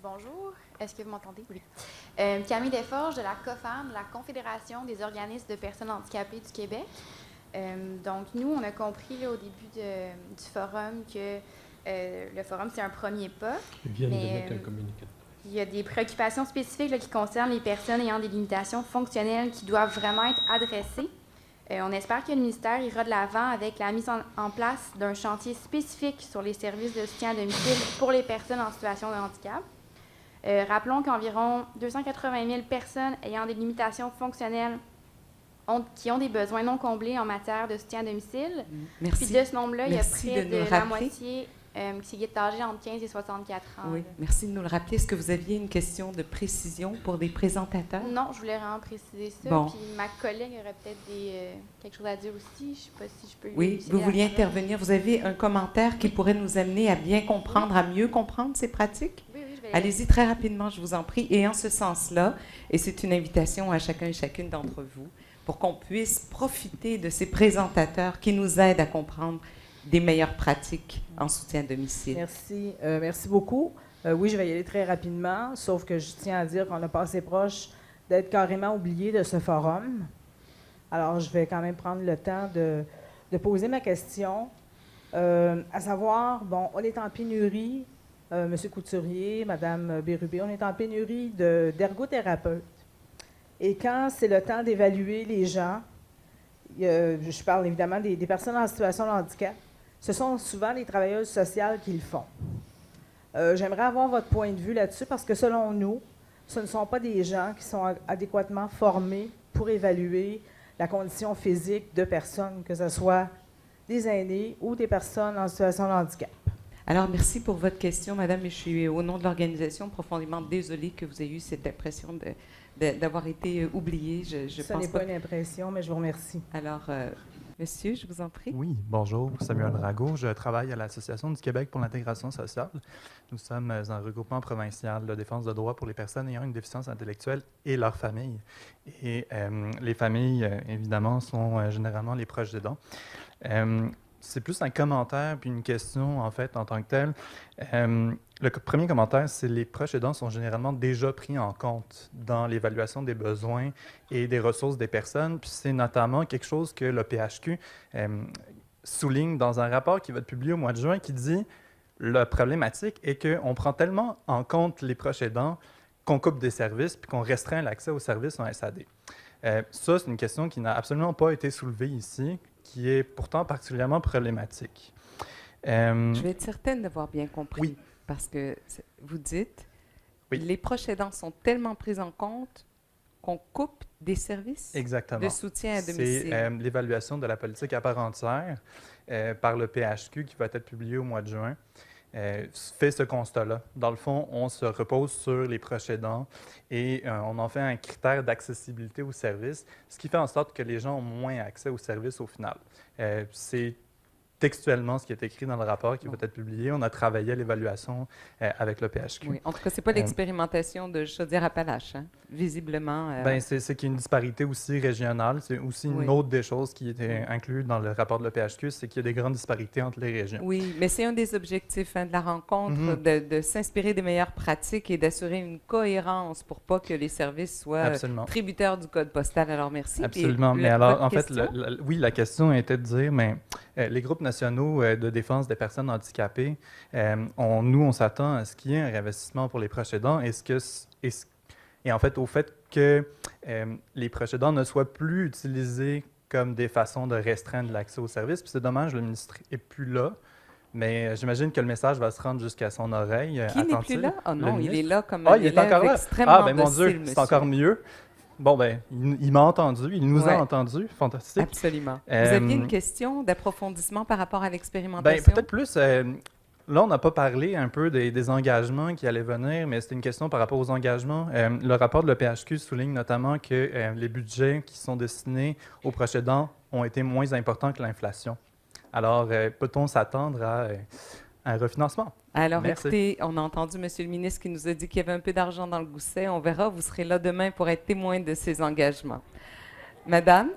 Bonjour, est-ce que vous m'entendez? Oui. Camille Desforges de la COFAN, la Confédération des organismes de personnes handicapées du Québec. Donc, nous, on a compris là, au début du forum que le forum, c'est un premier pas. Ils viennent de mettre un communiqué. Il y a des préoccupations spécifiques là, qui concernent les personnes ayant des limitations fonctionnelles qui doivent vraiment être adressées. On espère que le ministère ira de l'avant avec la mise en place d'un chantier spécifique sur les services de soutien à domicile pour les personnes en situation de handicap. Rappelons qu'environ 280 000 personnes ayant des limitations fonctionnelles qui ont des besoins non comblés en matière de soutien à domicile. Merci. Puis de ce nombre-là, il y a Merci près de de nous la rappeler. moitié qui est âgée entre 15 et 64 ans. Oui, merci de nous le rappeler. Est-ce que vous aviez une question de précision pour des présentateurs? Non, je voulais vraiment préciser ça. Bon. Puis ma collègue aurait peut-être quelque chose à dire aussi. Je ne sais pas si je peux... Oui, vous vouliez intervenir. Vous avez un commentaire qui pourrait nous amener à bien comprendre, à mieux comprendre ces pratiques? Oui, je vais... Allez-y très rapidement, je vous en prie. Et en ce sens-là, et c'est une invitation à chacun et chacune d'entre vous, pour qu'on puisse profiter de ces présentateurs qui nous aident à comprendre des meilleures pratiques en soutien à domicile. Merci. Merci beaucoup. Oui, je vais y aller très rapidement, sauf que je tiens à dire qu'on a passé proche d'être carrément oublié de ce forum. Alors, je vais quand même prendre le temps de poser ma question, à savoir, bon, on est en pénurie, M. Couturier, Mme Bérubé, on est en pénurie d'ergothérapeutes. Et quand c'est le temps d'évaluer les gens, je parle évidemment des personnes en situation de handicap, ce sont souvent les travailleuses sociales qui le font. J'aimerais avoir votre point de vue là-dessus parce que selon nous, ce ne sont pas des gens qui sont adéquatement formés pour évaluer la condition physique de personnes, que ce soit des aînés ou des personnes en situation de handicap. Alors, merci pour votre question, Madame. Et je suis, au nom de l'organisation, profondément désolée que vous ayez eu cette impression d'avoir été oubliée. Ce n'est pas une impression, mais je vous remercie. Alors, monsieur, je vous en prie. Oui, bonjour, Samuel Rago. Je travaille à l'Association du Québec pour l'intégration sociale. Nous sommes un regroupement provincial de défense de droits pour les personnes ayant une déficience intellectuelle et leurs familles. Et les familles, évidemment, sont généralement les proches aidants. C'est plus un commentaire puis une question, en fait, en tant que tel. Le premier commentaire, c'est que les proches aidants sont généralement déjà pris en compte dans l'évaluation des besoins et des ressources des personnes. Puis c'est notamment quelque chose que le PHQ souligne dans un rapport qui va être publié au mois de juin qui dit la problématique est qu'on prend tellement en compte les proches aidants qu'on coupe des services puis qu'on restreint l'accès aux services en SAD. Ça, c'est une question qui n'a absolument pas été soulevée ici, qui est pourtant particulièrement problématique. Je vais être certaine d'avoir bien compris. Oui. Parce que vous dites, oui, les proches aidants sont tellement pris en compte qu'on coupe des services exactement de soutien à domicile. C'est l'évaluation de la politique à part entière par le PHQ qui va être publié au mois de juin. Fait ce constat-là. Dans le fond, on se repose sur les proches aidants et on en fait un critère d'accessibilité aux services, ce qui fait en sorte que les gens ont moins accès aux services au final. C'est textuellement ce qui est écrit dans le rapport qui va être publié. On a travaillé à l'évaluation avec le PHQ. Oui, en tout cas, ce n'est pas l'expérimentation de Chaudière-Appalaches, hein? Visiblement. C'est qu'il y a une disparité aussi régionale. C'est aussi une autre des choses qui était inclue dans le rapport de le PHQ, c'est qu'il y a des grandes disparités entre les régions. Oui, mais c'est un des objectifs de la rencontre, de s'inspirer des meilleures pratiques et d'assurer une cohérence pour pas que les services soient tributaires du code postal. Alors, merci. Absolument. Mais alors, en fait, oui, la question était de dire, mais les groupes nationaux de défense des personnes handicapées, on s'attend à ce qu'il y ait un réinvestissement pour les proches aidants et en fait au fait que les proches aidants ne soient plus utilisés comme des façons de restreindre l'accès aux services. Puis c'est dommage, le ministre n'est plus là, mais j'imagine que le message va se rendre jusqu'à son oreille. Qui n'est plus là? Oh non, il est là comme un élève extrêmement ben mon Dieu, docile, c'est encore mieux. Bon, ben, il m'a entendu, il nous a entendu. Fantastique. Absolument. Vous aviez une question d'approfondissement par rapport à l'expérimentation? Bien, peut-être plus. Là, on n'a pas parlé un peu des engagements qui allaient venir, mais c'était une question par rapport aux engagements. Le rapport de l'EPHQ souligne notamment que les budgets qui sont destinés aux proches aidants ont été moins importants que l'inflation. Alors, peut-on s'attendre à un refinancement? Alors, merci. Écoutez, on a entendu M. le ministre qui nous a dit qu'il y avait un peu d'argent dans le gousset. On verra, vous serez là demain pour être témoin de ces engagements. Madame?